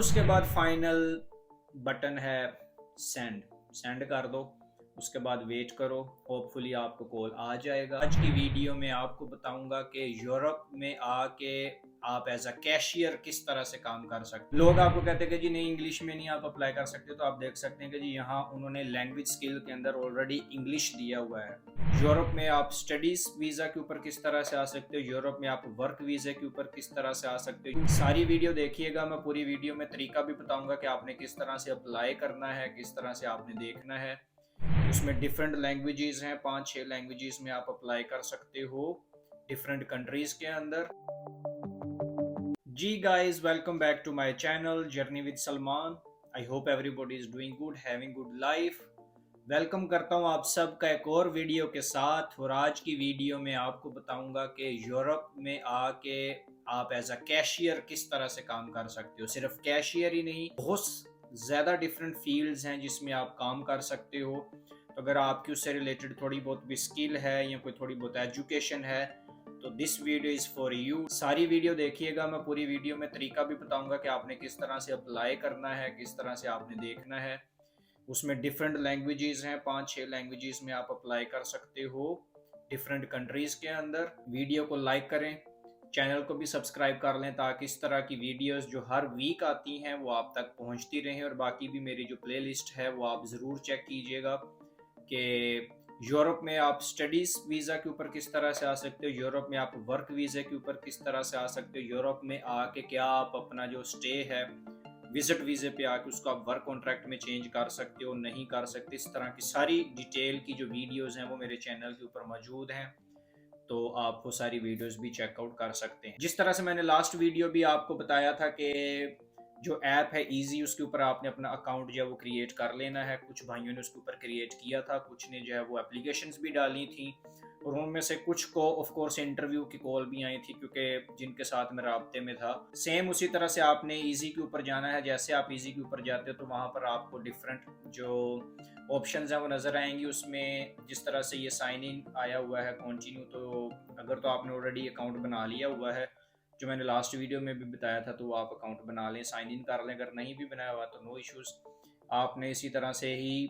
उसके बाद final button है सेंड कर दो। उसके बाद वेट करो, होपफुली आपको कॉल आ जाएगा। आज की वीडियो में आपको बताऊंगा कि यूरोप में आके आप एज अ कैशियर किस तरह से काम कर सकते हैं। लोग आपको कहते हैं कि जी नहीं, इंग्लिश में नहीं आप अप्लाई कर सकते, तो आप देख सकते हैं कि जी यहाँ उन्होंने लैंग्वेज स्किल के अंदर ऑलरेडी इंग्लिश दिया हुआ है। यूरोप में आप स्टडीज वीजा के ऊपर किस तरह से आ सकते हो, यूरोप में आप वर्क वीजा के ऊपर किस तरह से आ सकते हो। सारी वीडियो देखिएगा, मैं पूरी वीडियो में तरीका भी बताऊंगा कि आपने किस तरह से अप्लाई करना है, किस तरह से आपने देखना है। उसमें डिफरेंट लैंग्वेजेस हैं, 5-6 लैंग्वेजेस में आप अप्लाई कर सकते हो डिफरेंट कंट्रीज के अंदर। जी guys, welcome back to my channel journey with Salman. I hope everybody is doing good, having good life. Welcome करता हूं आप सबका एक और वीडियो के साथ। और आज की वीडियो में आपको बताऊंगा कि यूरोप में आके आप एज अ कैशियर किस तरह से काम कर सकते हो। सिर्फ कैशियर ही नहीं, बहुत ज़्यादा डिफरेंट फील्ड्स हैं जिसमें आप काम कर सकते हो। तो अगर आपकी उससे रिलेटेड थोड़ी बहुत भी स्किल है या कोई थोड़ी बहुत एजुकेशन है, तो this video is for you. सारी वीडियो देखिएगा, मैं पूरी वीडियो में तरीका भी बताऊंगा कि आपने किस तरह से अप्लाई करना है, किस तरह से आपने देखना है। उसमें डिफरेंट लैंग्वेजेस हैं, 5-6 लैंग्वेजेस में आप अप्लाई कर सकते हो डिफरेंट कंट्रीज के अंदर। वीडियो को लाइक करें, चैनल को भी सब्सक्राइब कर लें ताकि इस तरह की वीडियोस जो हर वीक आती हैं वो आप तक पहुंचती रहें। और बाकी भी मेरी जो प्लेलिस्ट है वो आप ज़रूर चेक कीजिएगा कि यूरोप में आप स्टडीज़ वीज़ा के ऊपर किस तरह से आ सकते हो, यूरोप में आप वर्क वीज़ा के ऊपर किस तरह से आ सकते हो, यूरोप में आके क्या आप अपना जो स्टे है विजिट वीज़े पे आके उसको आप वर्क कॉन्ट्रैक्ट में चेंज कर सकते हो, नहीं कर सकते। इस तरह की सारी डिटेल की जो वीडियोस हैं वो मेरे चैनल के ऊपर मौजूद हैं, तो आप वो सारी वीडियोस भी चेकआउट कर सकते हैं। जिस तरह से मैंने लास्ट वीडियो भी आपको बताया था कि जो ऐप है ईजी, उसके ऊपर आपने अपना अकाउंट जो है वो क्रिएट कर लेना है। कुछ भाइयों ने उसके ऊपर क्रिएट किया था, कुछ ने जो है वो एप्लीकेशंस भी डाली थी, और उनमें से कुछ को ऑफ कोर्स इंटरव्यू की कॉल भी आई थी क्योंकि जिनके साथ मैं राब्ते में था। सेम उसी तरह से आपने इजी के ऊपर जाना है। जैसे आप इजी के ऊपर जाते हो तो वहाँ पर आपको डिफरेंट जो ऑप्शंस हैं वो नज़र आएंगी। उसमें जिस तरह से ये साइन इन आया हुआ है कंटिन्यू, तो अगर तो आपने ऑलरेडी अकाउंट बना लिया हुआ है, जो मैंने लास्ट वीडियो में भी बताया था, तो वो आप अकाउंट बना लें, साइन इन कर लें। अगर नहीं भी बनाया हुआ तो नो इश्यूज़। आपने इसी तरह से ही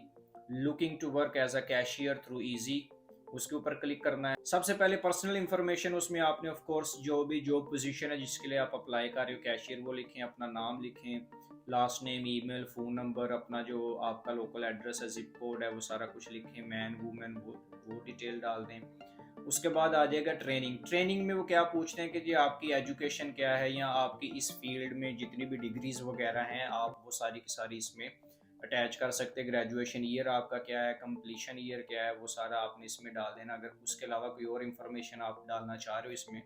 looking to work as a cashier through easy, उसके ऊपर क्लिक करना है। सबसे पहले पर्सनल इंफॉर्मेशन, उसमें आपने ऑफ कोर्स जो भी जॉब पोजीशन है जिसके लिए आप अप्लाई कर रहे हो कैशियर, वो लिखें, अपना नाम लिखें, last name, email, phone number, अपना जो आपका लोकल एड्रेस है, जिप कोड है, वो सारा कुछ लिखें, मैन वूमेन वो डिटेल डाल दें। उसके बाद आ जाएगा ट्रेनिंग में वो क्या पूछते हैं कि जी आपकी एजुकेशन क्या है, या आपकी इस फील्ड में जितनी भी डिग्रीज वगैरह हैं आप वो सारी की सारी इसमें अटैच कर सकते हैं। ग्रेजुएशन ईयर आपका क्या है, कंप्लीशन ईयर क्या है, वो सारा आपने इसमें डाल देना। अगर उसके अलावा कोई और इन्फॉर्मेशन आप डालना चाह रहे हो इसमें,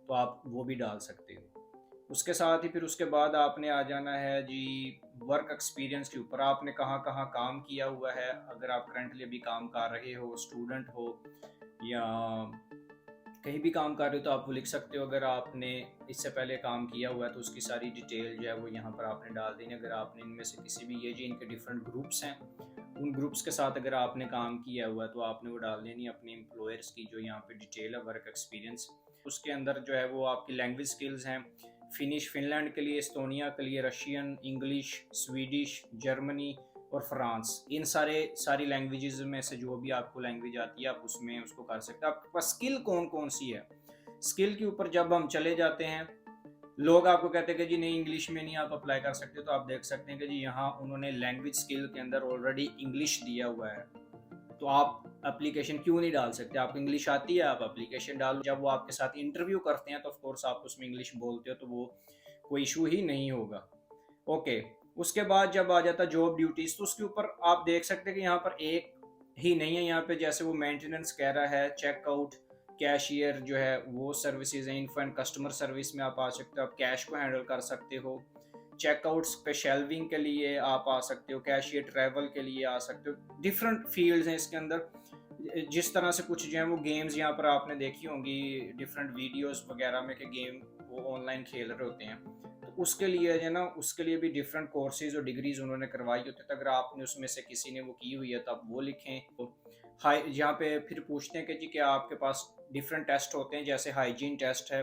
तो आप वो भी डाल सकते हो। उसके साथ ही फिर उसके बाद आपने आ जाना है जी वर्क एक्सपीरियंस के ऊपर। आपने कहाँ कहाँ काम किया हुआ है, अगर आप करंटली अभी काम कर रहे हो, स्टूडेंट हो या कहीं भी काम कर रहे हो, तो आप वो लिख सकते हो। अगर आपने इससे पहले काम किया हुआ है तो उसकी सारी डिटेल जो है वो यहाँ पर आपने डाल देनी। अगर आपने इनमें से किसी भी, ये जो इनके डिफरेंट ग्रुप्स हैं, उन ग्रुप्स के साथ अगर आपने काम किया हुआ है तो आपने वो डाल देनी अपने एम्प्लॉयर्स की जो यहाँ पे डिटेल है, वर्क एक्सपीरियंस। उसके अंदर जो है वो आपकी लैंग्वेज स्किल्स हैं। फिनिश फिनलैंड के लिए, एस्टोनिया के लिए, रशियन, इंग्लिश, स्वीडिश, जर्मनी और फ्रांस, इन सारी लैंग्वेजेस में से जो भी आपको लैंग्वेज आती है आप उसमें उसको कर सकते हैं। आपके पास स्किल कौन कौन सी है, स्किल के ऊपर जब हम चले जाते हैं, लोग आपको कहते हैं कि जी नहीं, इंग्लिश में नहीं आप अप्लाई कर सकते, तो आप देख सकते हैं कि जी यहाँ उन्होंने लैंग्वेज स्किल के अंदर ऑलरेडी इंग्लिश दिया हुआ है, तो आप एप्लीकेशन क्यों नहीं डाल सकते। आपको इंग्लिश आती है, आप एप्लीकेशन डालो। जब वो आपके साथ इंटरव्यू करते हैं तो ऑफ कोर्स आप उसमें इंग्लिश बोलते हो, तो वो कोई इशू ही नहीं होगा। ओके, उसके बाद जब आ जाता जॉब ड्यूटीज, तो उसके ऊपर आप देख सकते हैं कि यहाँ पर एक ही नहीं है। यहाँ पे जैसे वो मेंटेनेंस कह रहा है, चेकआउट, कैशियर जो है वो सर्विसेज हैं। इन्फो एंड कस्टमर सर्विस में आप आ सकते हो, आप कैश को हैंडल कर सकते हो। चेकआउट्स पे शेल्विंग के लिए आप आ सकते हो, कैशियर ट्रैवल के लिए आ सकते हो। डिफरेंट फील्ड्स हैं इसके अंदर। जिस तरह से कुछ जो है वो गेम्स यहाँ पर आपने देखी होंगी डिफरेंट वीडियोस वगैरह में, कि गेम वो ऑनलाइन खेल रहे होते हैं, तो उसके लिए है ना, उसके लिए भी डिफरेंट कोर्सेज और डिग्रीज उन्होंने करवाई होती है। तो अगर आपने उसमें से किसी ने वो की हुई है तो आप वो लिखें। तो हाई यहाँ पे फिर पूछते हैं कि जी क्या आपके पास डिफरेंट टेस्ट होते हैं, जैसे हाइजीन टेस्ट है,